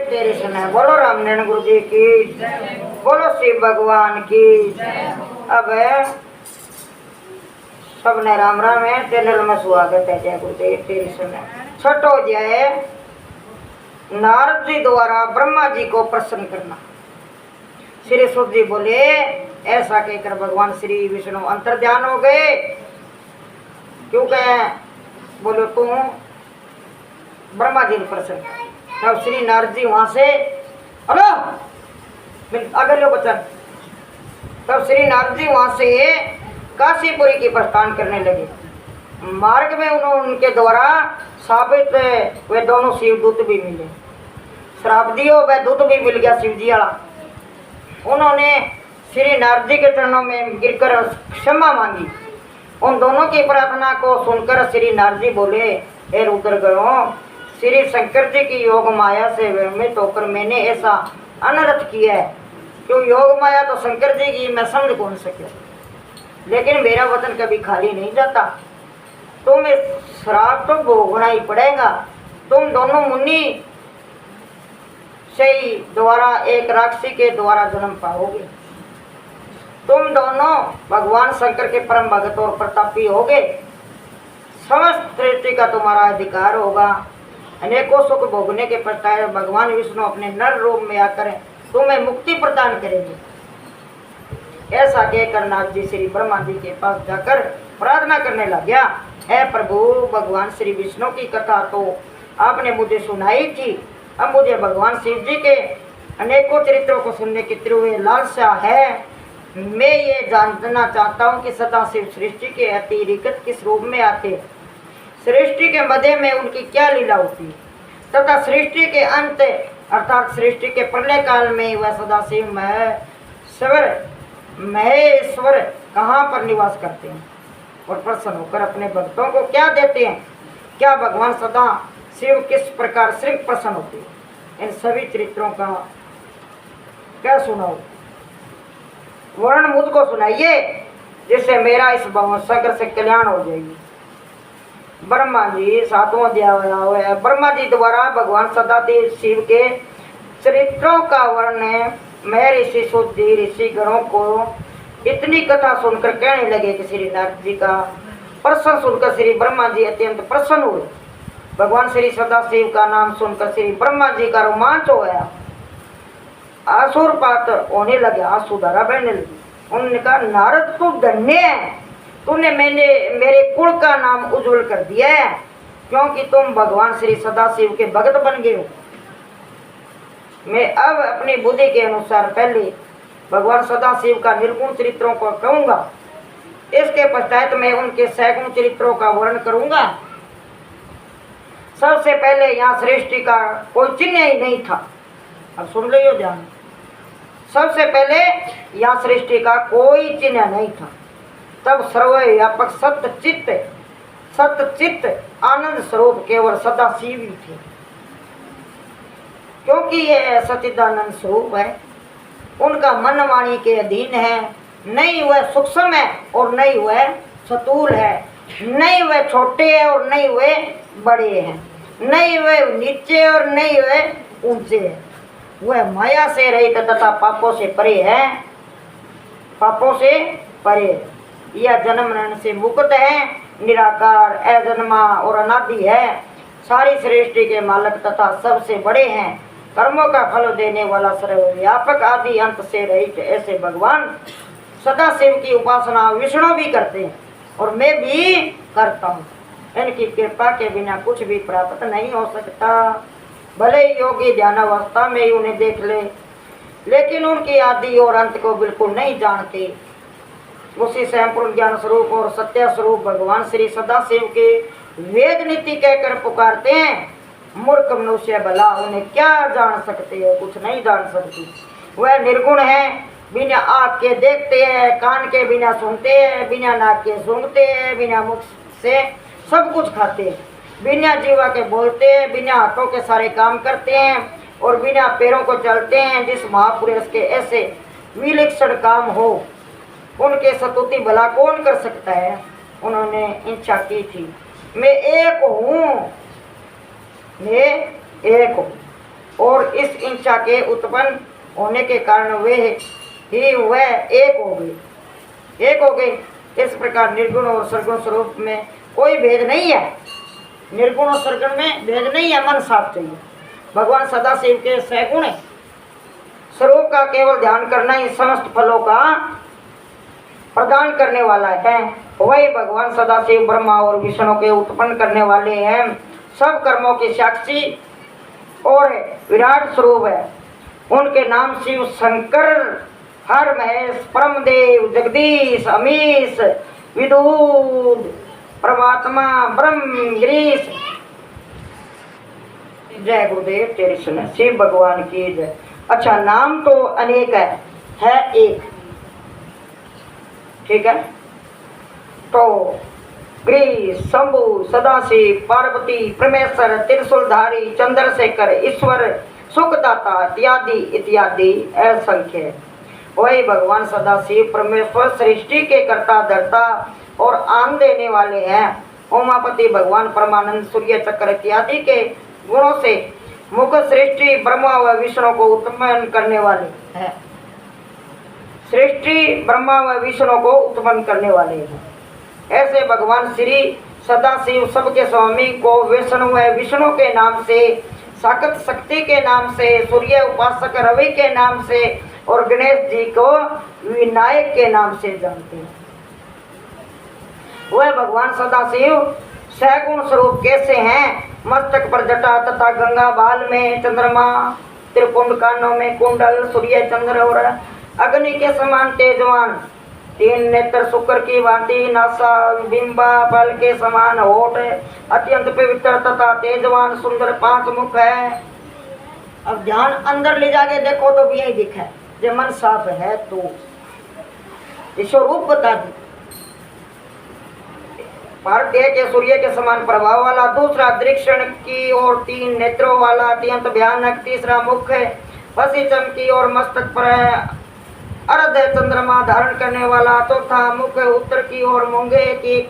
तेरी सुना। बोलो रामनारायण गुरु जी की, बोलो शिव भगवान की। अब सबने राम राम है। चैनल में स्वागत है। जय गुरुदेव तेरी सुना। छठो अध्याय, नारद जी द्वारा ब्रह्मा जी को प्रसन्न करना। श्री सुत जी बोले, ऐसा कहकर भगवान श्री विष्णु अंतर ध्यान हो गए। क्योंकि बोलो तू ब्रह्मा जी ने प्रसन्न। तब श्री नारद जी वहां से हेलो अगर लो बचन। तब श्री नारद जी वहां से काशीपुरी की प्रस्थान करने लगे। मार्ग में उनके द्वारा साबित वे दोनों शिवदूत भी मिले। श्राप दियो वह दूत भी मिल गया शिव जी वाला। उन्होंने श्री नारद जी के चरणों में गिरकर क्षमा मांगी। उन दोनों की प्रार्थना को सुनकर श्री नारद जी बोले, हे रुद्रगणों, श्री शंकर जी की योग माया से भ्रमित होकर मैंने ऐसा अनर्थ किया है। क्यों योग माया तो शंकर जी की मैं समझ कौन सके, लेकिन मेरा वचन कभी खाली नहीं जाता। तुम्हें श्राप तो भोगना ही पड़ेगा। तुम दोनों मुनि से द्वारा एक राक्षसी के द्वारा जन्म पाओगे। तुम दोनों भगवान शंकर के परम भगत और प्रतापी होगे। समस्त सृष्टि का तुम्हारा अधिकार होगा। अनेकों सुख भोगने के पश्चात भगवान विष्णु अपने नर रूप में आकर तुम्हें मुक्ति प्रदान करेंगे। ऐसा कहकर नारद जी श्री ब्रह्मा जी के पास जाकर प्रार्थना करने लग गया। हे प्रभु, भगवान श्री विष्णु की कथा तो आपने मुझे सुनाई थी। अब मुझे भगवान शिव जी के अनेकों चरित्रों को सुनने की तीव्र लालसा है। मैं ये जानना चाहता हूँ कि सदाशिव सृष्टि के अतिरिक्त किस रूप में आते, सृष्टि के मध्य में उनकी क्या लीला होती, तथा सृष्टि के अंत अर्थात सृष्टि के प्रलय काल में वह सदाशिव महेश्वर कहाँ पर निवास करते हैं और प्रसन्न होकर अपने भक्तों को क्या देते हैं। क्या भगवान सदा शिव किस प्रकार श्री प्रसन्न होते हैं। इन सभी चरित्रों का क्या सुनाओ, वर्णन मुझको सुनाइए, जिससे मेरा इस सागर से कल्याण हो जाएगी। ब्रह्मा जी 7वां अध्याय है। ब्रह्मा जी द्वारा भगवान सदाशिव शिव के चरित्रों का वर्णन मैं ऋषि सुत जी ऋषि गणों को इतनी कथा सुनकर कहने लगे कि श्री नारद जी का प्रश्न सुनकर श्री ब्रह्मा जी अत्यंत प्रसन्न हुए। भगवान श्री सदाशिव का नाम सुनकर श्री ब्रह्मा जी का रोमांच हो गया। आसुरपात होने लगे, आंसुधारा बहने लगी। उन्होंने कहा, नारद तू धन्य है, तूने मेरे कुल का नाम उज्जवल कर दिया है, क्योंकि तुम भगवान श्री सदाशिव के भक्त बन गए हो। मैं अब अपनी बुद्धि के अनुसार पहले भगवान सदाशिव का निर्गुण चरित्रों को कहूँगा। इसके पश्चात मैं उनके सैकड़ों चरित्रों का वर्णन करूँगा। सबसे पहले यहाँ सृष्टि का कोई चिन्ह ही नहीं था। अब सुन लो ध्यान। सबसे पहले यहाँ सृष्टि का कोई चिन्ह नहीं था। तब सर्वव्यापक सत्य आनंद स्वरूप केवल सदाशिव ही थे। क्योंकि यह सच्चिदानंद स्वरूप है, उनका मन वाणी के अधीन है। नहीं वह सूक्ष्म है और नहीं वह स्थूल है, नहीं वह छोटे है और नहीं वह बड़े हैं, नहीं वह नीचे और नहीं वह ऊंचे है। वह माया से रहित तथा पापों से परे है। पापों से परे यह जन्म मरण से मुक्त है, निराकार अजन्मा और अनादि है। सारी सृष्टि के मालिक तथा सबसे बड़े हैं। कर्मों का फल देने वाला सर्वव्यापक आदि अंत से रहित ऐसे भगवान सदाशिव की उपासना विष्णु भी करते हैं और मैं भी करता हूँ। इनकी कृपा के बिना कुछ भी प्राप्त नहीं हो सकता। भले ही योगी ध्यानावस्था में ही उन्हें देख ले, लेकिन उनकी आदि और अंत को बिल्कुल नहीं जानते। उसी संपूर्ण ज्ञान स्वरूप और सत्य स्वरूप भगवान श्री सदाशिव के वेद नीति कहकर पुकारते हैं। मूर्ख मनुष्य भला उन्हें क्या जान सकते हैं, कुछ नहीं जान सकती। वह निर्गुण है, बिना आँख के देखते हैं, कान के बिना सुनते हैं, बिना नाक के सूंघते हैं, बिना मुख से सब कुछ खाते हैं, बिना जीवा के बोलते हैं, बिना हाथों के सारे काम करते हैं और बिना पैरों को चलते हैं। जिस महापुरुष के ऐसे विलक्षण काम हो, उनके स्तुति भला कौन कर सकता है। उन्होंने इच्छा की थी, मैं एक हूँ, मैं एक हूँ, और इस इच्छा के उत्पन्न होने के कारण वे ही वह एक हो गए। इस प्रकार निर्गुण और सरगुण स्वरूप में कोई भेद नहीं है। निर्गुण और सरगुण में भेद नहीं है, मन साफ चाहिए। भगवान सदाशिव के सगुण स्वरूप का केवल ध्यान करना ही समस्त फलों का प्रदान करने वाला है। वही भगवान सदाशिव ब्रह्मा और विष्णु के उत्पन्न करने वाले हैं, सब कर्मों के साक्षी और विराट स्वरूप है। उनके नाम शिव, शंकर, हर, महेश, परमदेव, जगदीश, अमीश, विदुर, परमात्मा, ब्रह्म, गिरीश। जय गुरुदेव, तेरी सुने। शिव भगवान की जय। अच्छा, नाम तो अनेक है एक, ठीक है। तो ग्रीस, शंभु, सदाशिव, पार्वती, परमेश्वर, त्रिशूलधारी, चंद्रशेखर, ईश्वर, सुखदाता इत्यादि इत्यादि असंख्य। वही भगवान सदाशिव परमेश्वर सृष्टि के कर्ता धर्ता और आन देने वाले हैं। उमापति भगवान परमानंद, सूर्य चक्र इत्यादि के गुणों से मुख सृष्टि ब्रह्मा व विष्णु को उत्पन्न करने वाले हैं। सृष्टि ब्रह्मा व विष्णु को उत्पन्न करने वाले हैं। ऐसे भगवान श्री सदाशिव सबके स्वामी को विष्णु व विष्णु के नाम से, साकत शक्ति के नाम से, सूर्य उपासक रवि के नाम से और गणेश जी को विनायक के नाम से जानते हैं। वह भगवान सदाशिव सगुण स्वरूप कैसे हैं? मस्तक पर जटा तथा गंगा बाल में चंद्रमा, त्रिपुंड कानों में कुंडल, सूर्य चंद्र और अग्नि के समान तेजवान, तीन नेत्र शुक्र की भांति, नासा बिंबा फल के समान होठ, अत्यंत पवित्र तथा तेजवान सुंदर पांच मुख है। अब ध्यान अंदर ले जाके देखो तो भी यही दिखा है, जब मन साफ है तो स्वरूप बता दी। भारत के सूर्य के समान प्रभाव वाला, दूसरा दृक्षण की और तीन नेत्रों वाला अत्यंत भयानक, तीसरा मुख फसी चमकी और मस्तक पर अर्ध चंद्रमा धारण करने वाला, चौथा मुख उत्तर की ओर मूंगे की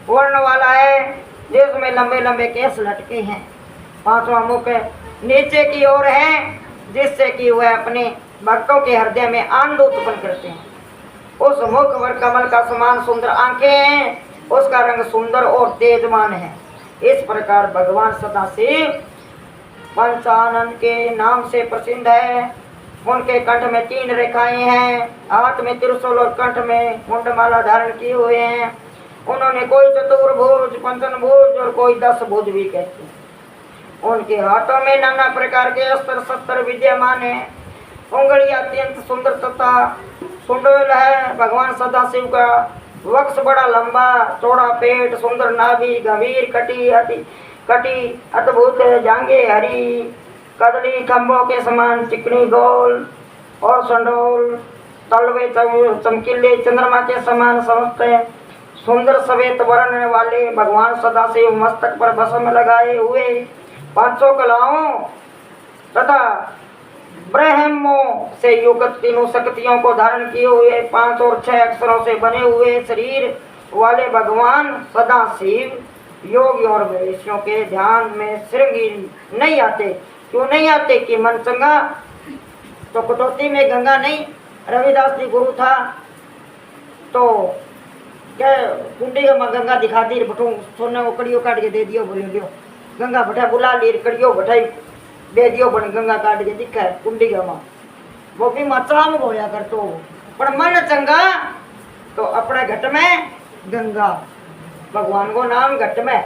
वर्ण वाला है जिसमें लंबे लंबे केस लटके हैं, पांचवा मुख नीचे की ओर है जिससे कि वह अपने भक्तों के हृदय में आनंद उत्पन्न करते हैं। उस मुख पर कमल का समान सुंदर आंखें हैं, उसका रंग सुंदर और तेजवान है। इस प्रकार भगवान सदाशिव पंचानन के नाम से प्रसिद्ध है। उनके कंठ में तीन रेखाएं हैं, हाथ में त्रिशूल और कंठ में मुंडमाला धारण किए हुए हैं। उन्होंने कोई चतुर्भुज, पंचभुज और कोई 10 भुज भी कहते हैं। उनके हाथों में नाना प्रकार के अस्त्र शस्त्र विद्यमान है। उंगलियां अत्यंत सुंदर तथा सुंदर है। भगवान सदाशिव का वक्ष बड़ा लंबा चौड़ा, पेट सुंदर, नाभि गंभीर, कटी अद्भुत, जांगे हरी, कदली खंभों के समान चिकनी गोल और संडोल, तलवे चमकीले चंद्रमा के समान समझते सुंदर सफेद वर्ण वाले भगवान सदाशिव मस्तक पर भस्म लगाए हुए, पांचों कलाओं तथा ब्रह्मों से युक्त तीनों शक्तियों को धारण किए हुए, 5 और 6 अक्षरों से बने हुए शरीर वाले भगवान सदाशिव योगी और मवेशियों के ध्यान में श्रृंगी नहीं आते। क्यों नहीं आते? कि मन चंगा तो कटौती में गंगा नहीं। रविदास जी गुरु था तो क्या कुंडी में गंगा दिखा दी, बटू सोने को कड़ियों काट के दे दियो, बोले लियो गंगा भटा बुला ली, कड़ियों भटाई दे दियो, बन गंगा काट के दिखा है कुंडी में, वो भी मचाम होया कर। तो पर मन चंगा तो अपने घट में गंगा, भगवान को नाम घट में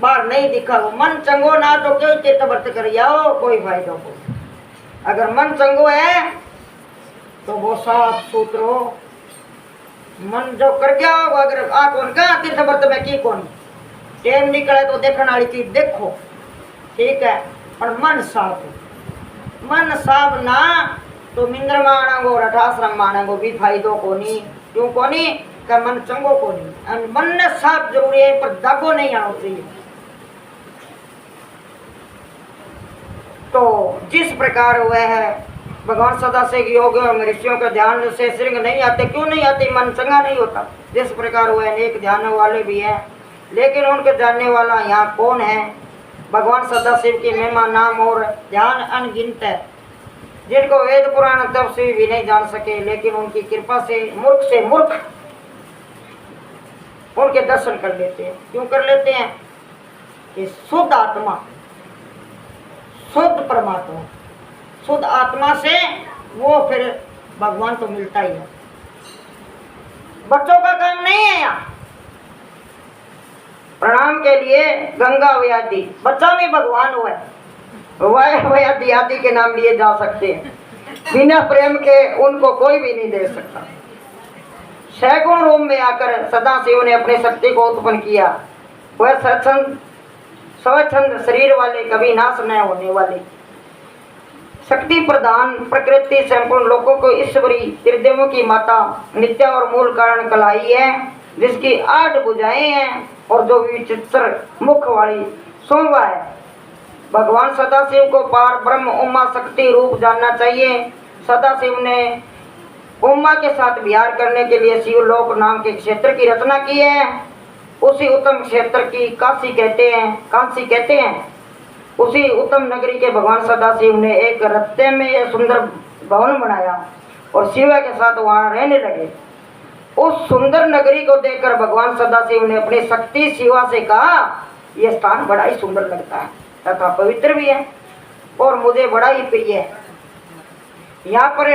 बाहर नहीं दिखा। वो मन चंगो ना तो क्यों चित्त व्रत कर जाओ, कोई फायदा को। अगर मन चंगो है तो वो साफ सुथरो मन जो कर गया, अगर आ कौन का तीर्थ व्रत में की कौन टेम निकले तो देखने वाली चीज देखो, ठीक है, पर मन साफ हो। मन साफ ना तो मिंद्र माणंगो रठाश्रम माणंगो भी फायदो को नहीं। क्यों को नहीं? का मन चंगो को नहीं। मन ने साफ जरूरी है पर दागो नहीं आना चाहिए। तो जिस प्रकार हुआ है भगवान सदाशिव योग ऋषियों के ध्यान से श्रृंग नहीं आते। क्यों नहीं आते? मन चंगा नहीं होता। जिस प्रकार हुआ अनेक ध्यान वाले भी हैं, लेकिन उनके जानने वाला यहाँ कौन है? भगवान सदाशिव की महिमा नाम और ध्यान अनगिनत है, जिनको वेद पुराण तपस्वी भी नहीं जान सके, लेकिन उनकी कृपा से मूर्ख उनके दर्शन कर लेते हैं। क्यों कर लेते हैं? कि शुद्ध आत्मा, शुद्ध परमात्मा, शुद्ध आत्मा से वो फिर भगवान तो मिलता ही है। बच्चों का काम नहीं है यहाँ। प्रणाम के लिए गंगा व्याधि, बच्चा भी भगवान हुआ है, वह व्याधि आदि के नाम लिए जा सकते हैं। बिना प्रेम के उनको कोई भी नहीं दे सकता। सैकड़ों रूप में आकर सदाशिव ने अपनी शक्ति को उत्पन्न किया। वह स्वच्छंद शरीर वाले, कभी नाश न होने वाले, शक्ति प्रदान, प्रकृति संपूर्ण लोगों को ईश्वरी त्रिदेवों की माता, नित्य और मूल कारण कलाई है, जिसकी 8 भुजाएं हैं और जो विचित्र मुख वाली शोभा है। भगवान सदाशिव को पार ब्रह्म उमा शक्ति रूप जानना चाहिए। सदाशिव ने उमा के साथ विहार करने के लिए शिवलोक नाम के क्षेत्र की रचना की है। उसी उत्तम क्षेत्र की काशी कहते हैं। उसी उत्तम नगरी के भगवान सदाशिव ने एक रत्ते में यह सुंदर भवन बनाया और शिवा के साथ वहां रहने लगे। उस सुंदर नगरी को देखकर भगवान सदाशिव ने अपनी शक्ति शिवा से कहा, यह स्थान बड़ा ही सुंदर लगता है तथा पवित्र भी है और मुझे बड़ा ही प्रिय है। यहाँ पर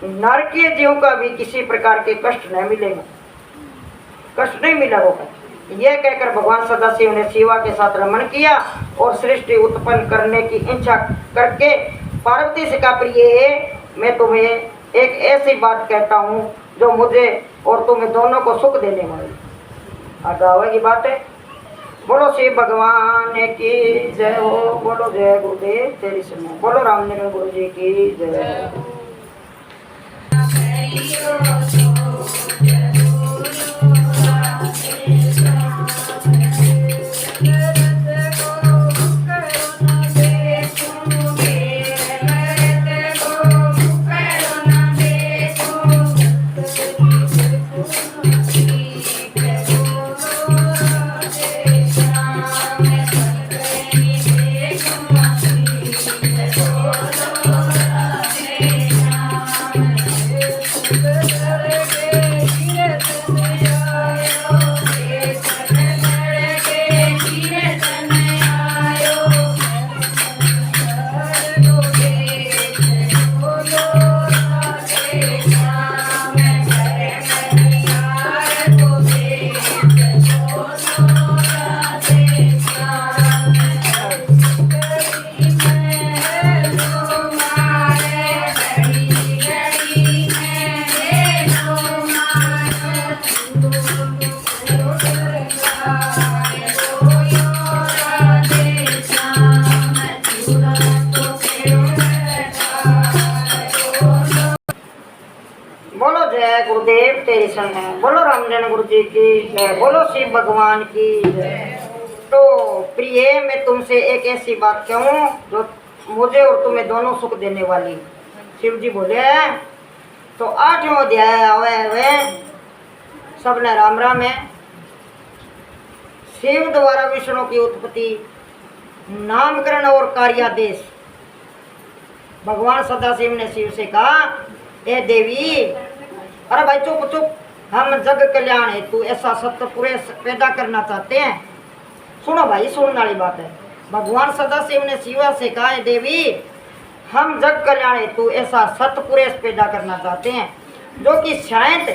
नरकीय जीव का भी किसी प्रकार के कष्ट नहीं मिलेगा, कष्ट नहीं मिला होगा। यह कहकर भगवान सदाशिव ने शिवा के साथ रमण किया और सृष्टि उत्पन्न करने की इच्छा करके पार्वती से कहा, प्रिय मैं तुम्हें एक ऐसी बात कहता हूँ जो मुझे और तुम्हें दोनों को सुख देने वाली। आगे की बात है। बोलो शिव भगवान की जय हो, बोलो जय गुरुदेव तेरी सुनो, बोलो रामचंद्र गुरु जी की जय। गुरुदेव तेरी संग है, बोलो रामचंद्र गुरु जी की जय, बोलो शिव भगवान की जय। तो प्रिय मैं तुमसे एक ऐसी बात कहूँ जो मुझे और तुम्हें दोनों सुख देने वाली। शिव जी बोले तो 8वां अध्याय आवे वे सबने राम राम है। शिव द्वारा विष्णु की उत्पत्ति, नामकरण और कार्यादेश। भगवान सदाशिव ने शिव से कहा, ए देवी, अरे भाई चुप चुप, हम जग कल्याण हेतु ऐसा सत्य पूरे पैदा करना चाहते हैं। सुनो भाई, सुनने वाली बात है। भगवान सदाशिव ने शिवा से कहा, देवी हम जग कल्याण हेतु ऐसा सत्य पूरे पैदा करना चाहते हैं जो कि शायद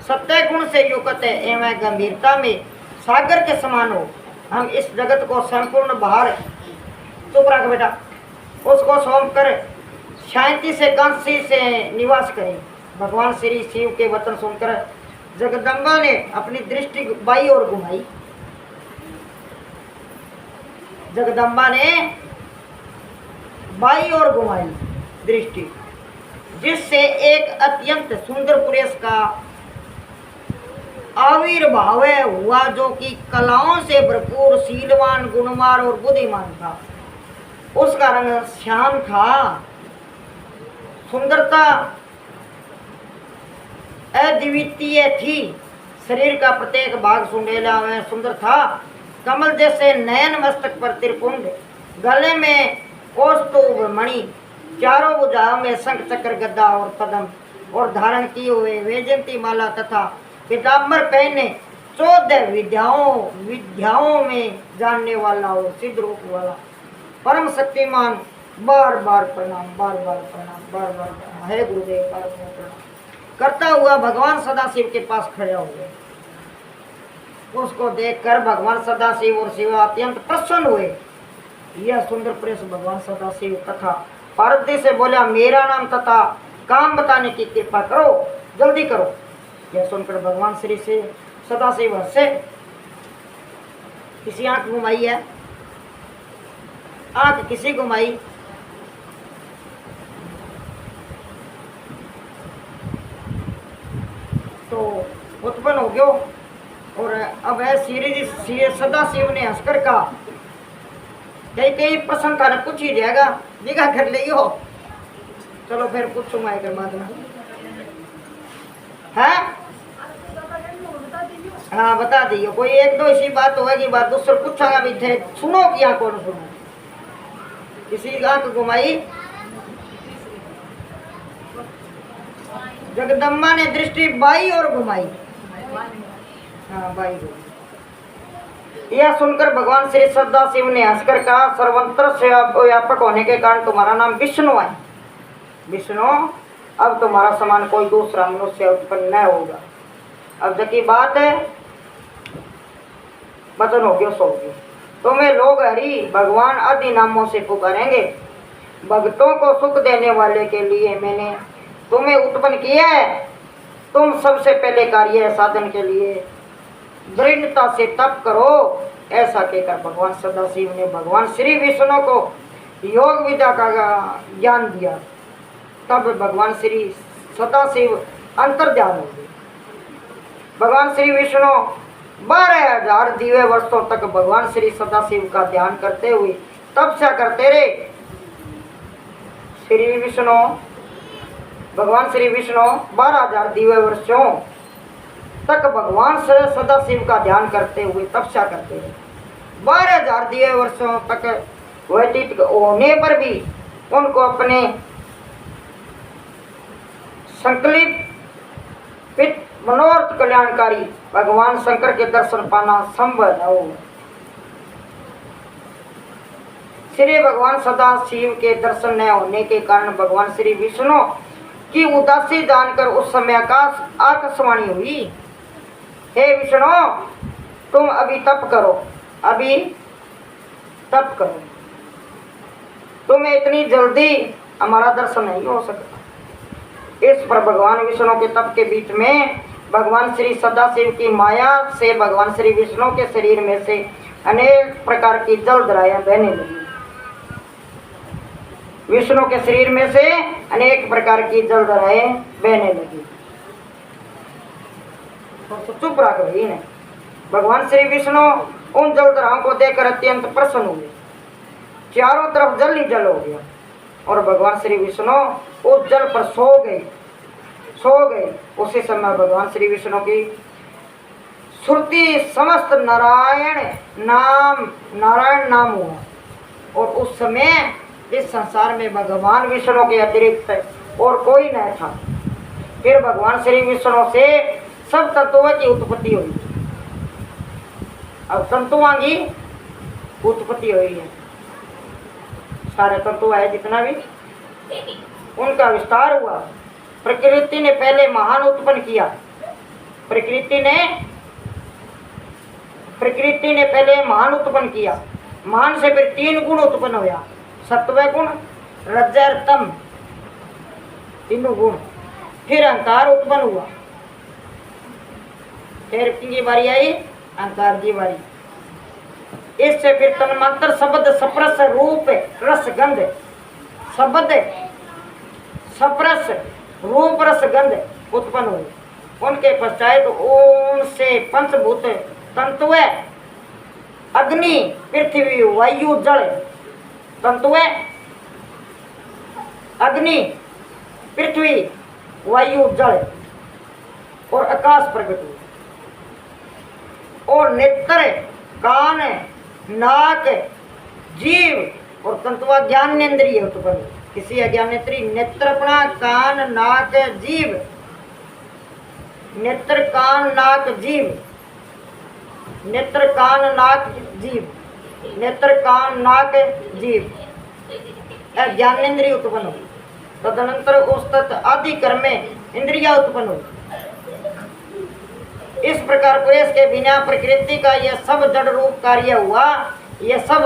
सत्य गुण से युक्त है एवं गंभीरता में सागर के समान हो। हम इस जगत को संपूर्ण बाहर, चुप रख बेटा, उसको सौंप कर शांति से कांसी से निवास करें। भगवान श्री शिव के वचन सुनकर जगदम्बा ने अपनी दृष्टि बाई ओर घुमाई। जगदम्बा ने बाई ओर घुमाई दृष्टि, जिससे एक अत्यंत सुंदर पुरुष का आविर्भाव हुआ, जो कि कलाओं से भरपूर, शीलवान, गुणवान और बुद्धिमान था। उसका रंग श्याम था, सुंदरता अद्वितीय थी। शरीर का प्रत्येक भाग सुंदर था। कमल जैसे नयन, मस्तक पर त्रिपुंड, गले में कौस्तुभ मणि, चारों भुजाओं में शंख चक्र गदा और पद्म, और धारण किए हुए वैजयंती माला तथा पीताम्बर पहने, 14 विद्याओं में जानने वाला और सिद्ध रूप वाला परम शक्तिमान, बार बार प्रणाम, बार बार प्रणाम, बार बार प्रणाम, हे गुरुदेव, बार बार प्रणाम करता हुआ भगवान सदाशिव के पास खड़े हो गए। उसको देखकर भगवान सदाशिव और शिवा अत्यंत प्रसन्न हुए। यह सुंदर पुरुष भगवान सदाशिव तथा पार्वती से बोला, मेरा नाम तथा काम बताने की कृपा करो, जल्दी करो। यह सुनकर भगवान श्री से सदाशिव हंसे। किसी आंख घुमाई है, आंख किसी घुमाई, तो उत्पन्न हो गयो। और अब है सदाशिव ने हंसकर कहा, कई कई प्रश्न था ना पूछ ही जाएगा, निगाह कर ली हो। चलो फिर पूछो माए कर बाद में है। हाँ बता दियो, कोई एक दो ऐसी बात होगी, बात दूसरे पूछागा भी थे, सुनो क्या कौन सुनो। किसी आंख घुमाई, जगदम्बा ने दृष्टि बाई और घुमाई। हाँ बाई घुमाई। यह सुनकर भगवान श्री सदाशिव ने हंसकर कहा, सर्वत्र से व्यापक होने के कारण तुम्हारा नाम विष्णु है। विष्णु, अब तुम्हारा समान कोई दूसरा मनुष्य उत्पन्न न होगा। अब जब की बात है, वचन हो गया, सो गया। तुम्हें लोग हरि भगवान आदि नामों से पुकारेंगे। भक्तों को सुख देने वाले के लिए मैंने तुम्हें उत्पन्न किया है। तुम सबसे पहले कार्य साधन के लिए दृढ़ता से तप करो। ऐसा कहकर भगवान सदाशिव ने भगवान श्री विष्णु को योग विद्या का ज्ञान दिया। तब भगवान श्री सदाशिव अंतर्ध्यान हो गए। भगवान श्री विष्णु 12,000 दिव्य वर्षों तक भगवान श्री सदाशिव का ध्यान करते हुए तपस्या करते रहे। श्री विष्णु, भगवान श्री विष्णु 12,000 दिव्य वर्षों तक भगवान श्री सदाशिव का ध्यान करते हुए तपस्या करते रहे। 12,000 दिव्य वर्षों तक व्यतीत होने पर भी उनको अपने संकल्पित मनोरथ कल्याणकारी भगवान शंकर के दर्शन पाना संभव न हो। श्री भगवान सदाशिव के दर्शन न होने के कारण भगवान श्री विष्णु की उदासी जानकर उस समय आकाशवाणी हुई, हे विष्णु, तुम अभी तप करो, अभी तप करो, तुम्हें इतनी जल्दी हमारा दर्शन नहीं हो सकता। इस पर भगवान विष्णु के तप के बीच में भगवान श्री सदाशिव की माया से भगवान श्री विष्णु के शरीर में से अनेक प्रकार की जल धाराएं बहने लगी। विष्णु के शरीर में से अनेक प्रकार की जल धाराएं बहने लगी। तो चुप रख रही ने। भगवान श्री विष्णु उन जल धाराओं को देखकर अत्यंत प्रसन्न हुए। चारों तरफ जल ही जल हो गया और भगवान श्री विष्णु उस जल पर सो गए। उसी समय भगवान श्री विष्णु की श्रुति समस्त नारायण नाम हुआ और उस समय इस संसार में भगवान विष्णु के अतिरिक्त और कोई नहीं था। फिर भगवान श्री विष्णु से सब तत्वों की उत्पत्ति हुई। अब तंतुओं की उत्पत्ति हुई है। सारे तत्व है जितना भी, उनका विस्तार हुआ। प्रकृति ने पहले महान उत्पन्न किया। प्रकृति ने पहले महान उत्पन्न किया। महान से फिर 3 गुण उत्पन्न हुआ, सत्व गुण, रज तम, तीनों गुण। फिर अहंकार उत्पन्न हुआ। फिर की बारी आई अहंकार की बारी। इससे फिर तन्मात्र शब्द सप्रस रूप रस गंध, शब्द सप्रस रूप रस गंध उत्पन्न हुए। उनके पश्चात उनसे पंचभूत तंतु अग्नि पृथ्वी वायु जल, तंतु अग्नि पृथ्वी वायु जल और आकाश प्रकट हुए। और नेत्र कान, नाक, जीव और तंतुआ ज्ञानेन्द्रिय उत्पन्न। किसी अज्ञानेन्द्रिय नेत्रपणा, कान, नाक, जीव, नेत्र, कान, नाक, जीव, नेत्र, कान, नाक, जीव, नेत्र, कान, नाक, जीव, ज्ञानेन्द्रिय उत्पन्न हुई। तदनंतर उस्तत आदि कर्म में इंद्रिया उत्पन्न हुई। इस प्रकार प्रेस के बिना प्रकृति का यह सब जड़ रूप कार्य हुआ। ये सब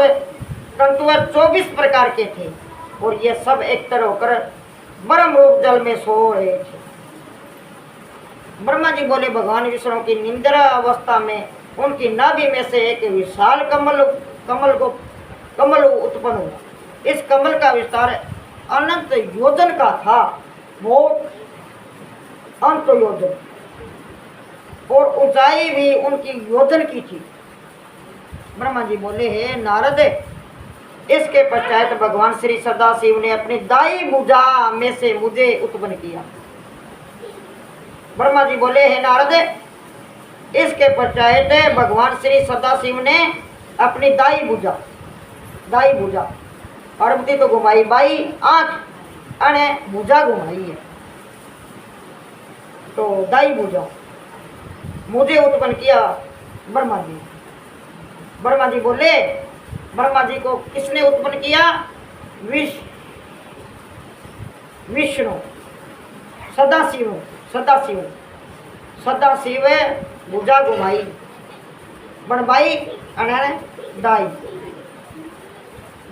तंतुआ 24 प्रकार के थे और ये सब एक तरह होकर ब्रह्म रूप जल में सो रहे थे। ब्रह्मा जी बोले भगवान विष्णु की निंद्रा अवस्था में उनकी नाभि में से एक विशाल कमल उत्पन्न हुआ। इस कमल का विस्तार अनंत योजन का था, वो अंत योजन, और ऊंचाई भी उनकी योजन की थी। ब्रह्मा जी बोले हे नारद, इसके पश्चात भगवान श्री सदाशिव ने अपनी दाई भुजा में से मुझे उत्पन्न किया। ब्रह्मा जी बोले हे नारद, इसके पश्चात भगवान श्री सदाशिव ने अपनी दाई भुजा पार्वती तो घुमाई बाई आंख अने भुजा घुमाई है, तो दाई भुजा मुझे उत्पन्न किया ब्रह्मा जी। ब्रह्मा जी बोले, ब्रह्मा जी को किसने उत्पन्न किया? विष्णु, सदाशिव भुजा घुमाई बनबाई अने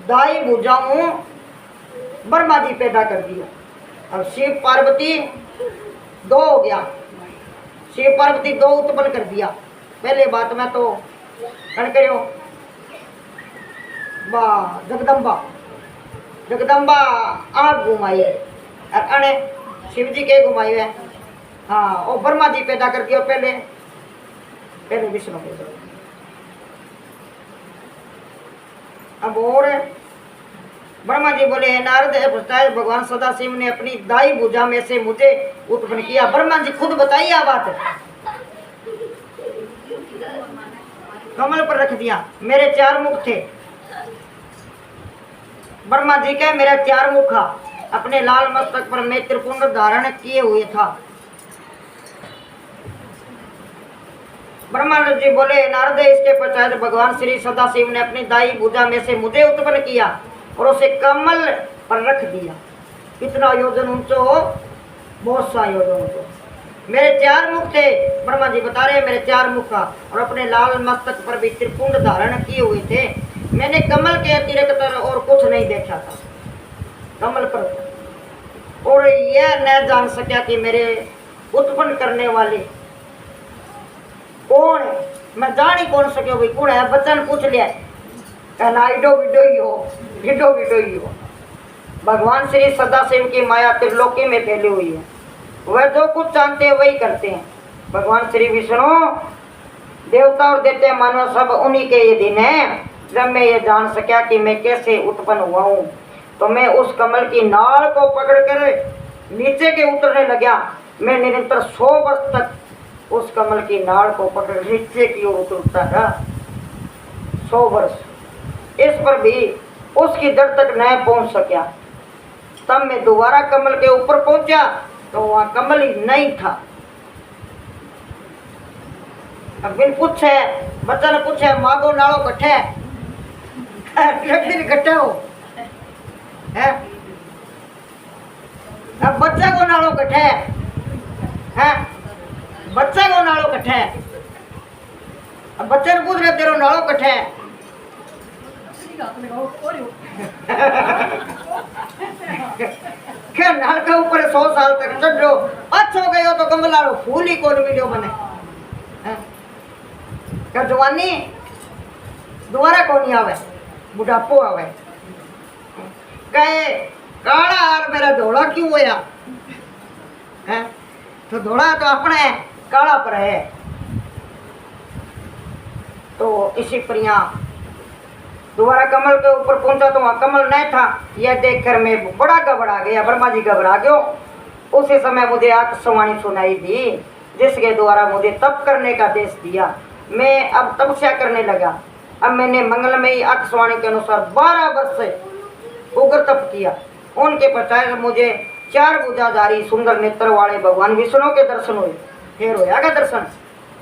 दाई भुजाओं ब्रह्मा जी पैदा कर दिया। अब शिव पार्वती 2 हो गया, शिव पार्वती 2 उत्पन्न कर दिया। पहले बात में तो कण करो जगदम्बा आग घुमाई और अने शिव जी के घुमाई है। हाँ, और ब्रह्मा जी पैदा कर दिया पहले विष्णु को। अब और ब्रह्मा जी बोले नारद, भगवान सदाशिव ने अपनी दाई भुजा में से मुझे उत्पन्न किया। ब्रह्मा जी खुद बताइए बात, कमल पर रख दिया। मेरे 4 मुख थे, ब्रह्मा जी के मेरा 4 मुख था। अपने लाल मस्तक पर मैं त्रिपुंड धारण किए हुए था। ब्रह्मा जी बोले नारद, इसके पश्चात भगवान श्री सदाशिव ने अपनी दाई भुजा में से मुझे उत्पन्न किया और उसे कमल पर रख दिया। कितना योजन ऊंचो हो, बहुत सा योजन ऊंचो। मेरे 4 मुख थे, ब्रह्मा जी बता रहे मेरे 4 मुख था, और अपने लाल मस्तक पर भी त्रिपुंड धारण किए हुए थे। मैंने कमल के अतिरिक्त और कुछ नहीं देखा था कमल पर, और यह न जान सका कि मेरे उत्पन्न करने वाले कौन है। मैं जान ही कौन सके भाई कौन है। बच्चा ने पूछ लिया, कहना इडो बिडो ही हो। भगवान श्री सदाशिव की माया त्रिलोकी में फैली हुई है, वह जो कुछ चाहते हैं वही करते हैं। भगवान श्री विष्णु देवता और दैत्य मानव सब उन्हीं के ये दिन है। जब मैं ये जान सका कि मैं कैसे उत्पन्न हुआ हूँ, तो मैं उस कमल की नाल को पकड़कर नीचे के उतरने लगा। मैं निरंतर 100 वर्ष तक उस कमल की नाल को पकड़ नीचे की ओर उतरता रहा। 100 वर्ष इस पर भी उसकी जड़ तक न पहुंच सका। तब मैं दोबारा कमल के ऊपर पहुंचा तो वहाँ कमल ही नहीं था। अब बिन पूछे बच्चा ने पूछे मांगो नालो कट्ठे इकट्ठे हो है। अब बच्चा को नालो कट्ठे है, बच्चा को नालो कट्ठे। अब बच्चे ने पूछ रहे तेरो नालो कट्ठे क्या नाल के ऊपर 100 साल तक चढ़ो अच्छा हो गयो तो कमल आलो फूल ही कौन मिलो मने क्या जवानी दोबारा कौन आवे, बुढ़ापो आवे। कहे काला हार मेरा धोला क्यों होया है, तो धोला तो अपने काला पर है। तो इसी पर यहाँ दोबारा कमल के ऊपर पहुंचा तो वहाँ कमल नहीं था। यह देखकर मैं बड़ा घबरा गया। ब्रह्मा जी घबरा गयो। उसी समय मुझे आकाशवाणी सुनाई दी, जिसके द्वारा मुझे तप करने का आदेश दिया। मैं अब तपस्या करने लगा। अब मैंने मंगलमयी आकाशवाणी के अनुसार 12 वर्ष से उग्र तप किया। उनके पश्चात मुझे 4 भुजाधारी सुंदर नेत्र वाले भगवान विष्णु के दर्शन हुए। फिर होया का दर्शन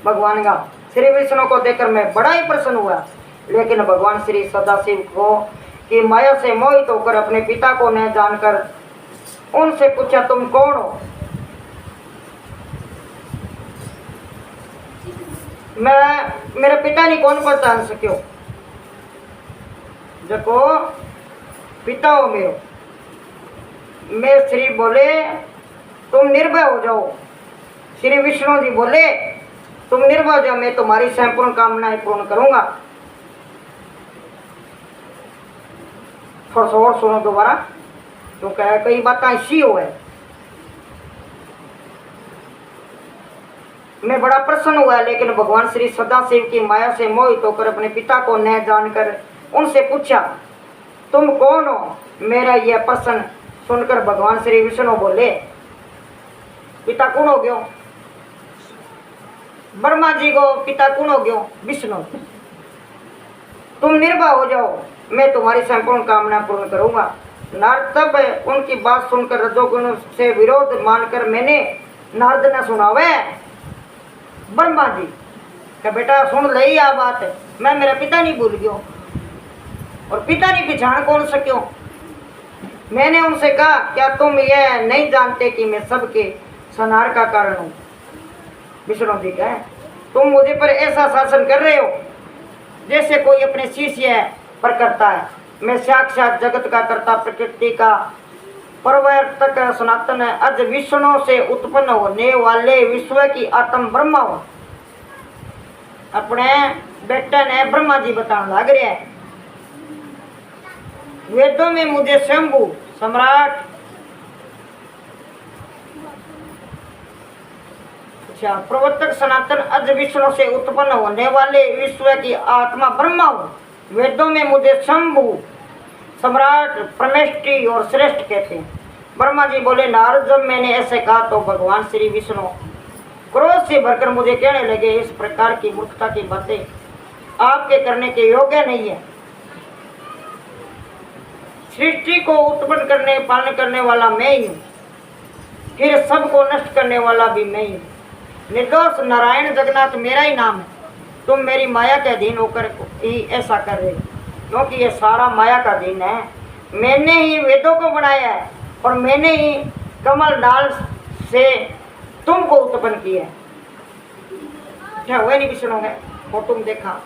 भगवान का। श्री विष्णु को देखकर मैं बड़ा ही प्रसन्न हुआ, लेकिन भगवान श्री सदाशिव को कि माया से मोहित होकर अपने पिता को न जानकर उनसे पूछा, तुम कौन हो? मेरा पिता नहीं कौन पहचान सक्यो? देखो पिता हो मेरो। मैं श्री बोले तुम निर्भय हो जाओ। श्री विष्णु जी बोले तुम निर्भय हो जाओ, मैं तुम्हारी संपूर्ण कामनाएं पूर्ण करूंगा। थोड़ा सा और सुनो दोबारा, तो क्या कई बातें ऐसी हो है। मैं बड़ा प्रसन्न हुआ, लेकिन भगवान श्री सदाशिव की माया से मोहित होकर अपने पिता को न जानकर उनसे पूछा, तुम कौन हो? मेरा यह प्रश्न सुनकर भगवान श्री विष्णु बोले, पिता कौन हो गयो? ब्रह्मा जी को पिता कौन हो गयो? विष्णु। तुम निर्भय हो जाओ, मैं तुम्हारी संपूर्ण कामना पूर्ण करूंगा। नारद तब उनकी बात सुनकर रजोगुण से विरोध मानकर मैंने नारद ने सुनावे ब्रह्मा जी का, बेटा सुन लई आ बात है, मैं मेरा पिता नहीं भूल गयो और पिता नहीं पहचान कौन सक्यो। मैंने उनसे कहा, क्या तुम यह नहीं जानते कि मैं सबके संहार का कारण हूँ? विष्णु जी कहे, तुम मुझे पर ऐसा शासन कर रहे हो जैसे कोई अपने शिष्य पर करता है। मैं साक्षात जगत का कर्ता, प्रकृति का प्रवर्तक, सनातन अज विष्णु से उत्पन्न होने वाले विश्व की आत्म ब्रह्मा हूँ। अपने बेटा ने ब्रह्मा जी बताने लग रहे हैं। वेदों में मुझे शंभु सम्राट प्रवर्तक, सनातन अज विष्णु से उत्पन्न होने वाले विश्व की आत्मा ब्रह्मा हूँ। वेदों में मुझे शंभु सम्राट, परमेष्टि और श्रेष्ठ कहते हैं। ब्रह्मा जी बोले, नारद जब मैंने ऐसे कहा तो भगवान श्री विष्णु क्रोध से भरकर मुझे कहने लगे, इस प्रकार की मूर्खता की बातें आपके करने के योग्य नहीं है। सृष्टि को उत्पन्न करने पालन करने वाला मैं ही हूँ, फिर सबको नष्ट करने वाला भी मैं ही हूँ। निर्दोष नारायण जगन्नाथ मेरा ही नाम है। तुम मेरी माया के अधीन होकर ही ऐसा कर रहे हो, क्योंकि ये सारा माया का दिन है। मैंने ही वेदों को बनाया है और मैंने ही कमल डाल से तुमको उत्पन्न किया है। क्या हुआ नहीं विष्णु है? फोटो में देखा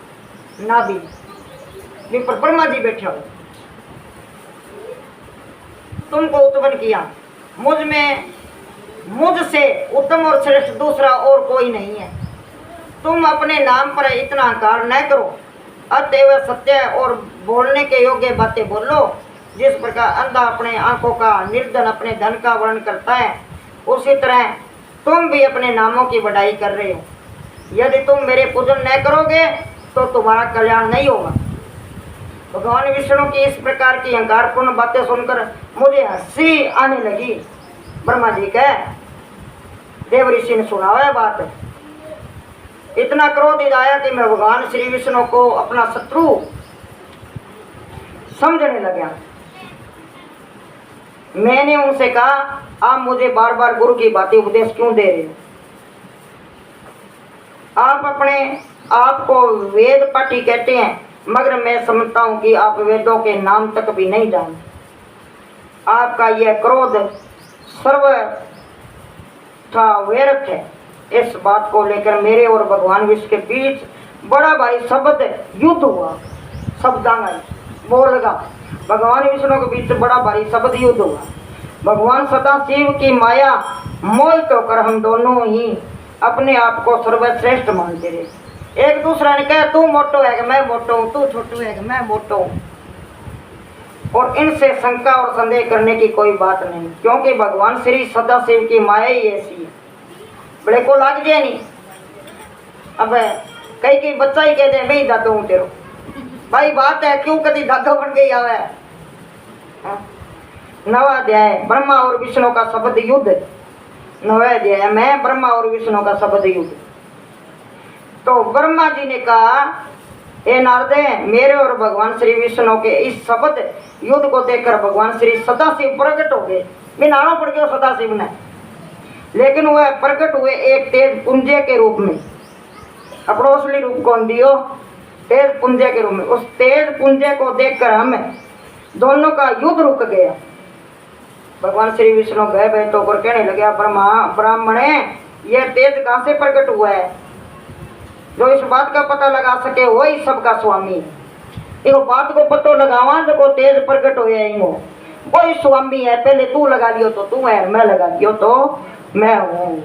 ना भी पर ब्रह्मा जी बैठे हो। तुमको उत्पन्न किया, मुझ में मुझसे उत्तम और श्रेष्ठ दूसरा और कोई नहीं है। तुम अपने नाम पर इतना अहंकार न करो, अतएव सत्य और बोलने के योग्य बातें बोलो। जिस प्रकार अंधा अपने आंखों का, निर्धन अपने धन का वर्णन करता है, उसी तरह तुम भी अपने नामों की बढ़ाई कर रहे हो। यदि तुम मेरे पूजन न करोगे तो तुम्हारा कल्याण नहीं होगा। भगवान विष्णु की इस प्रकार की अहंकारपूर्ण बातें सुनकर मुझे हंसी आने लगी। ब्रह्मा जी कहे, देव ऋषि ने सुना हुआ बात। इतना क्रोधित आया कि मैं भगवान श्री विष्णु को अपना शत्रु समझने लगा। मैंने उनसे कहा, आप मुझे बार बार गुरु की बातें उपदेश क्यों दे रहे हो? आप अपने आप को वेद पाठी कहते हैं, मगर मैं समझता हूं कि आप वेदों के नाम तक भी नहीं जानते। आपका यह क्रोध सर्वथा व्यर्थ है। इस बात को लेकर मेरे और भगवान विष्णु के बीच बड़ा भारी शब्द युद्ध हुआ। शब्दांग बोलगा भगवान विष्णु के बीच बड़ा भारी शब्द युद्ध हुआ। भगवान सदाशिव की माया मोहित होकर हम दोनों ही अपने आप को सर्वश्रेष्ठ मानते रहे। एक दूसरे ने कहा, तू मोटो है कि मैं मोटो हूँ, तू छोटू है कि मैं मोटो हूँ। और इनसे शंका और संदेह करने की कोई बात नहीं, क्योंकि भगवान श्री सदाशिव की माया ही ऐसी है। बड़े को लाग जाए नहीं। अब कई बच्चा ही कहते हैं, मैं ही दादा हूँ तेरो। भाई बात है, क्यों कभी दादा बन गई आवे। नवा अध्याय ब्रह्मा और विष्णु का शब्द युद्ध। नवा अध्याय में ब्रह्मा और विष्णु का शब्द युद्ध। तो ब्रह्मा जी ने कहा, ये नारदे, मेरे और भगवान श्री विष्णु के इस शब्द युद्ध को देखकर भगवान श्री सदाशिव प्रकट हो गए। बिनाना पड़ गया सदाशिव ने, लेकिन वह प्रकट हुए एक तेज पुंजे के रूप में। अपना असली रूप कौन दियो? तेज पुंजे के रूप में। उस तेज पुंजे को देखकर हम दोनों का युद्ध रुक गया। भगवान श्री विष्णु भय भय तो कर कहने लगे, ब्राह्मण यह तेज कहाँ से प्रकट हुआ है? जो इस बात का पता लगा सके वही सबका स्वामी है। इस बात को पता लगावा जो तेज प्रकट हो वही स्वामी है। पहले तू लगा लियो तो तू है, मैं लगा लियो तो मैं हूँ।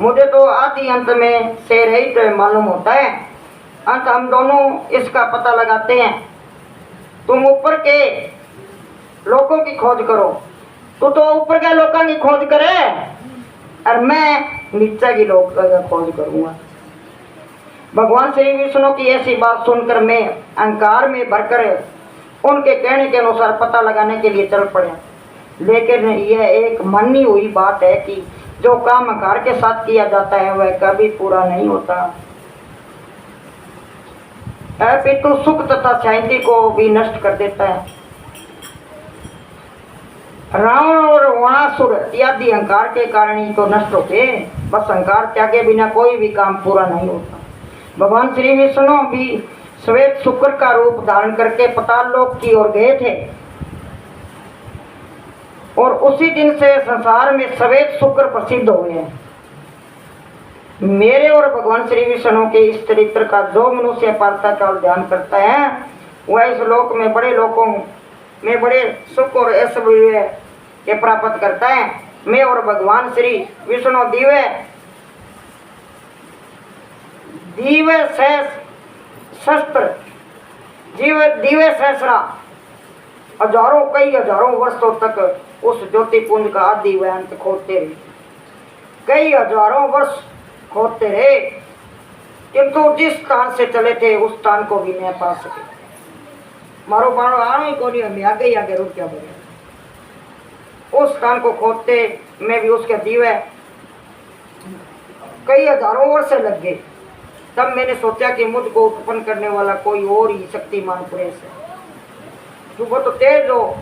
मुझे तो आदि अंत में से रहित तो मालूम होता है। अंत हम दोनों इसका पता लगाते हैं। तुम ऊपर के लोगों की खोज करो। तू तो ऊपर के लोगों की खोज करे और मैं नीचे की लोग खोज करूँगा। भगवान श्री विष्णु की ऐसी बात सुनकर मैं अहंकार में भरकर उनके कहने के अनुसार पता लगाने के लिए चल पड़ा। लेकिन यह एक मानी हुई बात है कि जो काम अहंकार के साथ किया जाता है वह कभी पूरा नहीं होता। पितु सुख तथा शांति को भी नष्ट कर देता है। रावण और वणासुर इत्यादि अहंकार के कारण ही तो नष्ट होते। बस अहंकार त्यागे बिना कोई भी काम पूरा नहीं होता। भगवान श्री विष्णु भी श्वेत शुक्र का रूप धारण करके पाताल लोक की ओर गए थे और उसी दिन से संसार में श्वेत शुक्र प्रसिद्ध हुए हैं। मेरे और भगवान श्री विष्णु के इस चरित्र का जो मनुष्य पार्थकाल ध्यान करता है वह इस लोक में बड़े लोगों में बड़े सुख और ऐश्वर्य के प्राप्त करता है। मैं और भगवान श्री विष्णु दिव्य शस्त्र दिव्य सहस्रा हजारों कई हजारों वर्षों तक उस ज्योतिपुंज का आदि व अंत खोदते रहे। कई हजारों वर्ष खोदते रहे, किंतु जिस स्थान से चले थे उस स्थान को भी नहीं पा सके। मारो बाणो आनो ही कोनी, हमें आगे रुक क्या बोले। उस स्थान को खोदते में भी उसके दिव्य कई हजारों वर्ष लग गए। तब मैंने सोचा कि मुझको उत्पन्न करने वाला कोई और ही शक्तिमान पुरुष है। तू वो तो तेज हो,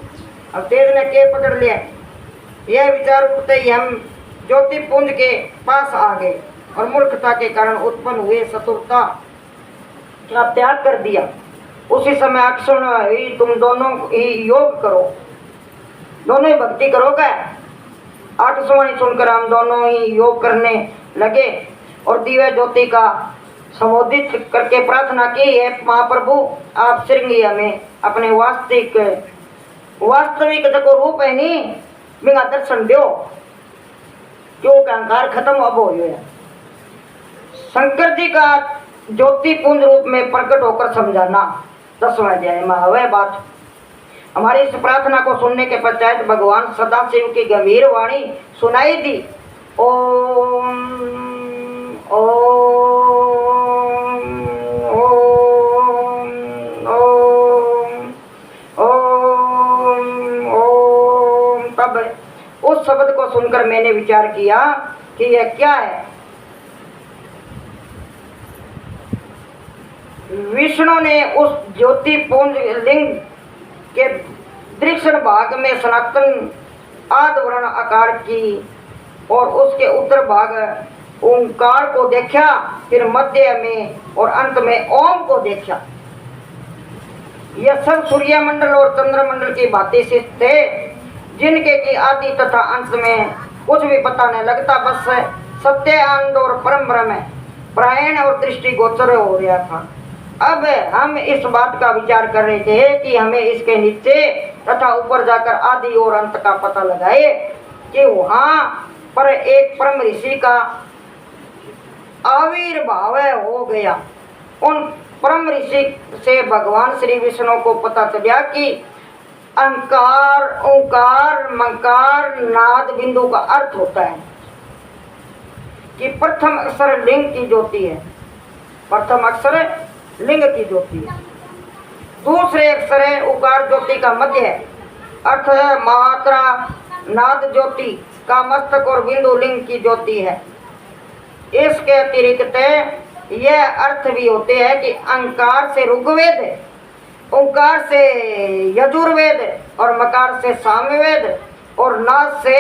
अब तेज ने के पकड़ लिया। यह विचार उठते ही हम ज्योतिपुंज के पास आ गए और मूर्खता के कारण उत्पन्न हुए शत्रुता का त्याग कर दिया। उसी समय अक्षुण ही तुम दोनों ही योग करो, दोनों ही भक्ति करोगे। आकाशवाणी सुनकर हम दोनों ही योग करने लगे और दिव्य ज्योति का संबोधित करके प्रार्थना की, है महाप्रभु आप श्रृंगी हमें अपने वास्तविक जो रूप है नी बिना दर्शन दो, क्यों अहंकार खत्म अब हो गया। शंकर जी का ज्योतिपुंज रूप में प्रकट होकर समझाना 10वां अध्याय में वह बात। हमारी इस प्रार्थना को सुनने के पश्चात भगवान सदाशिव की गंभीर वाणी सुनाई दी। ओम ओम ओम ओम ओम। तब उस शब्द को सुनकर मैंने विचार किया कि यह क्या है। विष्णु ने उस ज्योतिपुंज लिंग के दक्षिण भाग में सनातन आधवर्ण आकार की और उसके उत्तर भाग ओंकार को देखा, फिर मध्य में और अंत में ओम को देखा। यह सब सूर्यमंडल और चंद्रमंडल की भांति स्थित थे, जिनके की आदि तथा अंत में कुछ भी पता नहीं लगता। बस सत्य आनंद और परम ब्रह्म प्रायण और दृष्टि गोचर हो रहा था। अब हम इस बात का विचार कर रहे थे कि हमें इसके नीचे तथा ऊपर जाकर आदि और अंत का पता लगाए कि वहाँ पर एक परम ऋषि का आविर्भाव हो गया। उन परम ऋषि से भगवान श्री विष्णु को पता चला कि अहंकार ओंकार मंकार नाद बिंदु का अर्थ होता है कि प्रथम अक्षर लिंग की ज्योति है। प्रथम अक्षर लिंग की ज्योति है, दूसरे अक्षर है उकार ज्योति का मध्य है, अर्थ है मात्रा नाद ज्योति का मस्तक और बिंदु लिंग की ज्योति है। इसके अतिरिक्त यह अर्थ भी होते हैं कि अंकार से ऋग्वेद, ओंकार से यजुर्वेद और मकार से सामवेद और नाद से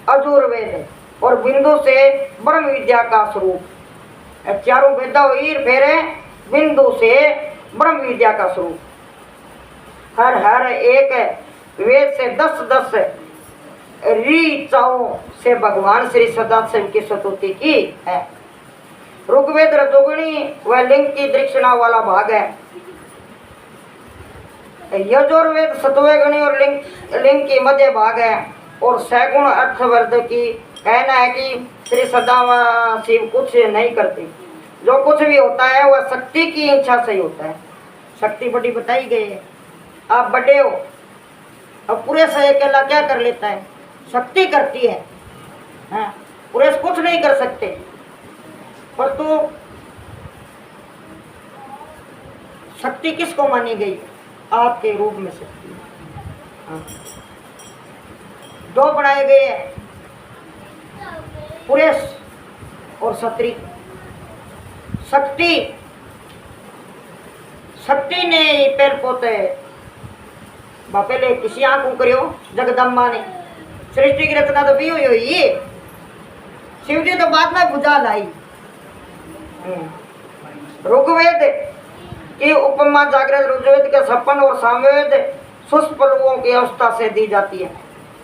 अजुर्वेद और बिंदु से ब्रह्म विद्या का स्वरूप। चारों वेदा हुई फेरे बिंदु से ब्रह्म विद्या का स्वरूप। हर एक वेद से 10-10 ऋचाओं से भगवान श्री सदाशिव की स्तुति की है। ऋग्वेद रजोगुणी व लिंग की दक्षिणा वाला भाग है। यजुर्वेद सत्वगुणी और लिंग की मध्य भाग है। और सैगुण अर्थवर्ध की कहना है कि श्री सदाशिव कुछ नहीं करते, जो कुछ भी होता है वह शक्ति की इच्छा से ही होता है। शक्ति बड़ी बताई गई है। आप बड़े हो, अब पूरे से अकेला क्या कर लेता है? शक्ति करती है, हाँ, पूरे से कुछ नहीं कर सकते। पर तो शक्ति किसको मानी गई? आपके रूप में शक्ति। हाँ। दो बनाए गए हैं, पुरुष और स्त्री। शक्ति ने पैर पोते पहले किसी आंखों करियो जगदम्बा ने सृष्टि की रचना तो भी हुई। शिव जी तो बाद में बुझा लाई। ऋग्वेद की उपमा जागृत ऋग्वेद के सपन और सामवेद सुष्पलुओं की अवस्था से दी जाती है।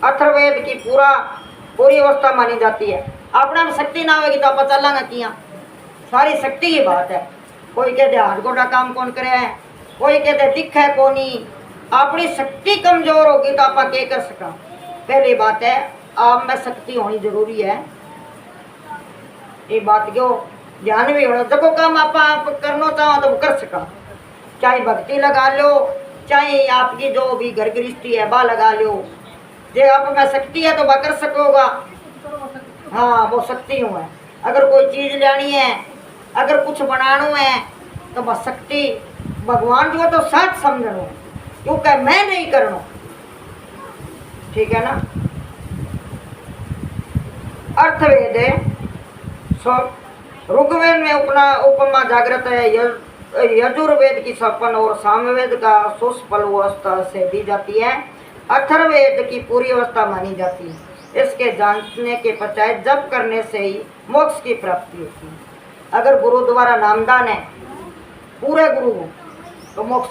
अथर्ववेद की पूरी अवस्था मानी जाती है। अपना में शक्ति ना होगी तो आप चलाना किया, सारी शक्ति की बात है। कोई कहते हाथ गोटा काम कौन करे है, कोई कहते दिखा है कोनी। अपनी शक्ति कमजोर होगी तो आप क्या कर सका? पहली बात है आप में शक्ति होनी जरूरी है। ये बात क्यों ध्यान भी होना। देखो काम आप करना चाहो तो कर सका, चाहे भक्ति लगा लो, चाहे आपकी जो भी घर गृहस्थी है वह लगा लो। जो आप में शक्ति है तो वह कर सकोगा। हाँ, वो शक्ति है। अगर कोई चीज लेनी है, अगर कुछ बनाना है तो वह शक्ति भगवान जो तो साथ समझो, क्योंकि मैं नहीं करना। ठीक है ना? अर्थवेद ऋग्वेद में उपमा जागृत है। यजुर्वेद की सपन और सामवेद का सुष्फल अवस्था से दी जाती है। अथर्ववेद की पूरी अवस्था मानी जाती है। इसके जानने के पश्चात जप करने से ही मोक्ष की प्राप्ति होती है। अगर गुरु द्वारा नामदान है, पूरे गुरु हो तो मोक्ष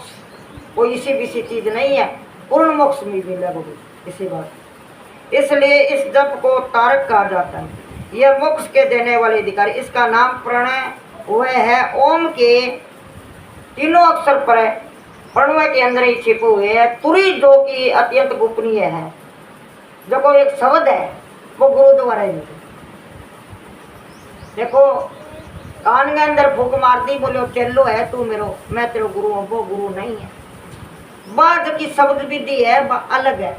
कोई इसी विसी चीज नहीं है, पूर्ण मोक्ष में मिलेगा गुरु। इसी बात इसलिए इस जप को तारक कहा जाता है। यह मोक्ष के देने वाले अधिकारी। इसका नाम प्रणय वह है। ओम के तीनों अक्षर पर है, प्रणव के अंदर ही छिपे हुए है। तुरी जो कि अत्यंत गोपनीय है। जो कोई एक शब्द है वो गुरु द्वारा ही मिले। देखो कान के अंदर फूक मार दी, बोलो चलो है तू मेरो, मैं तेरे गुरु हूँ, वो गुरु नहीं है। बाद की शब्द विधि है वह अलग है।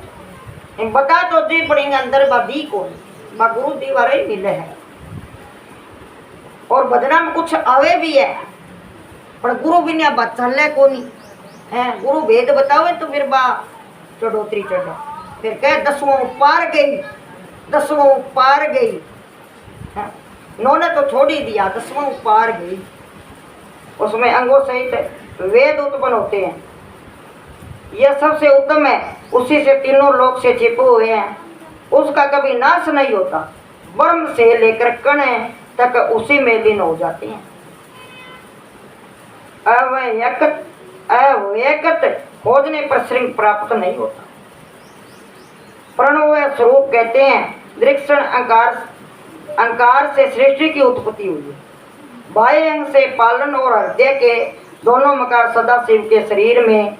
बता तो दी पड़ेंगे अंदर भी कौन बा गुरु दीवार ही मिले है। और बदनाम कुछ आवे भी है पर गुरु बिना बात चले को नहीं है। गुरु भेद बतावे तो फिर बा चढ़ोतरी चढ़ा, फिर कह 10वां पार गई, 10वां पार गई। उन्होंने तो छोड़ ही दिया, 10वां पार गई। उसमें अंगों सहित वेद उत्पन्न होते हैं। यह सबसे उत्तम है, उसी से तीनों लोक से छिपे हुए हैं। उसका कभी नाश नहीं होता। ब्रह्म से लेकर कण तक उसी में लीन हो जाते हैं। अव्यक्त खोजने पर श्रृंग प्राप्त नहीं होता। प्रणव स्वरूप कहते हैं। दृक्षण अंकार से सृष्टि की उत्पत्ति हुई है। बाह्य अंग से पालन और हृदय के दोनों मकार सदाशिव के शरीर में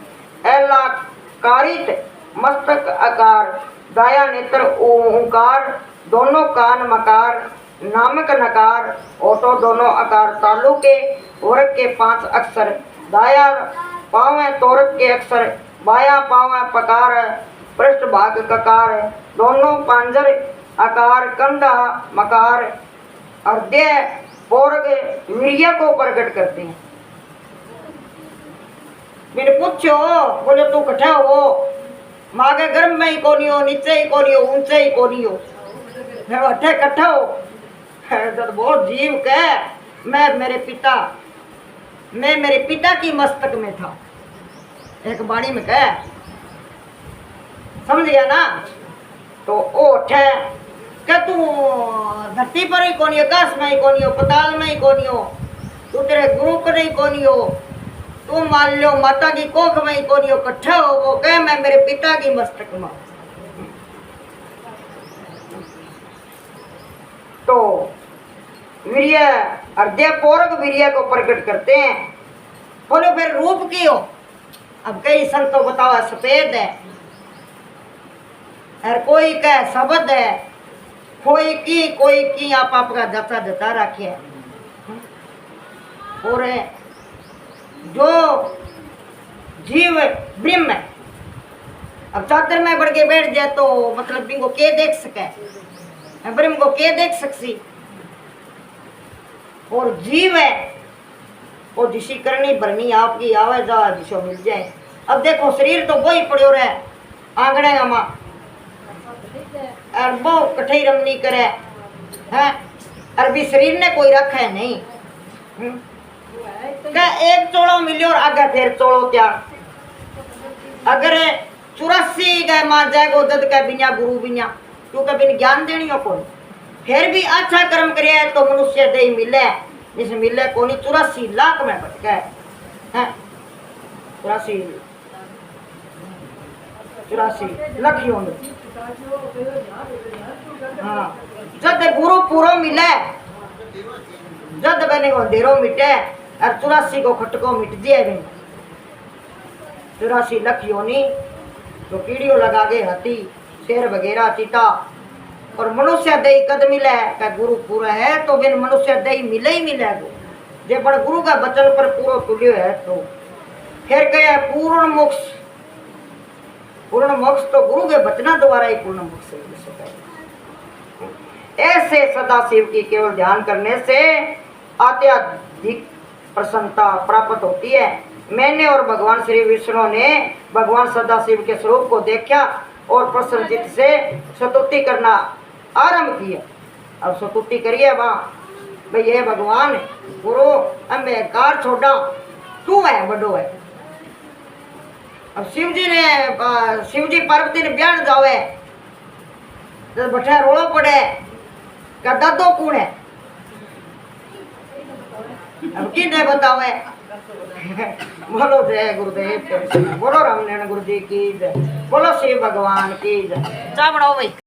एलाकारित मस्तक आकार, दाया नेत्र ओंकार, दोनों कान मकार, नामक नकार, ओटो दोनों आकार, तालु के वर्ग के 5 अक्षर, दाया पाँव तोरक के अक्षर, बाया पाँव पकार, पृष्ठ भाग ककार, दोनों पांजर आकार, कंधा मकार, हृदय पोर्ग वीर्य को प्रकट करते हैं। मेरे पूछो बोले तू कठा हो, मागे गर्म में ही कोनी हो, नीचे ही कोनी हो, ऊंचे ही कोनी हो, मैं अठे कट्ठा हो। तो बहुत जीव के मैं मेरे पिता की मस्तक में था, एक बाणी में कह, समझ गया ना। तो ओ उठे क्या तू धरती पर ही कोनी, आकाश में ही कोनी हो, पताल में ही कोनी हो, तू तेरे गुरु कर ही कोनी हो, तू मान लो माता की कोख में ही कोनी हो, कट्ठा हो वो कह मैं मेरे पिता की मस्तक में। तो वीर्य अर्धे पूर्वक वीर्य को प्रकट करते हैं। बोलो फिर रूप की हो, अब कई संतों बताओ सफेद है, और कोई कह शब्द है, कोई की आप आपका जता जता रखे। और जो जीव ब्रह्म है, अब चादर में बढ़ के बैठ जाए तो मतलब बिंगो के देख सके, ब्रह्म को के देख सकसी। और जीव है वो जिसी करनी भरनी आपकी आवे जा जिसो मिल जाए। अब देखो शरीर तो वही पड़ो रहे आंगणे में, और वो कठई रमनी करे है, अरबी शरीर ने कोई रखा है नहीं। क्या एक चोड़ो मिलियो और आगे फिर चोड़ो क्या, अगर 84 गए मान जाए गोदद का बिना गुरु बिना क्योंकि बिन ज्ञान देनी हो कोई, फिर भी अच्छा कर्म करे तो मनुष्य दे मिले, जिस मिले कोनी 84 लाख में बच गए हैं, 84 लखियों में। हाँ जब गुरु पूरो मिले, जब बने को अंधेरो मिटे और 84 को खटको मिट जाए, 84 लख योनी तो कीड़ियों लगा गए हाथी शेर वगैरह चीता, और मनुष्य दही कद मिले का गुरु पूरा है तो बिन मनुष्य दही मिले ही मिले गो, जे बड़ गुरु का वचन पर पूरा तुल्यो है। तो फिर कहे पूर्ण मोक्ष तो गुरु के वचना द्वारा ही पूर्ण मोक्ष मिल सके। ऐसे सदाशिव की केवल ध्यान करने से अत्यधिक प्रसन्नता प्राप्त होती है। मैंने और भगवान श्री विष्णु ने भगवान सदाशिव के स्वरूप को देखा और प्रसन्नचित से स्तुति करना आरंभ किया। अब स्तुति करिए वहाँ भाई ये भगवान गुरु हमें कार छोड़ा तू है बड़ो है। अब शिव जी पार्वती ने बयान जावे तो बैठा रोलो पड़े क्या दादो कौन है, अब कि नहीं बतावे। बोलो जय गुरुदेव, बोलो रामनारायण गुरु जी की जय, बोलो शिव भगवान की जय। जा बढ़ाओ भाई।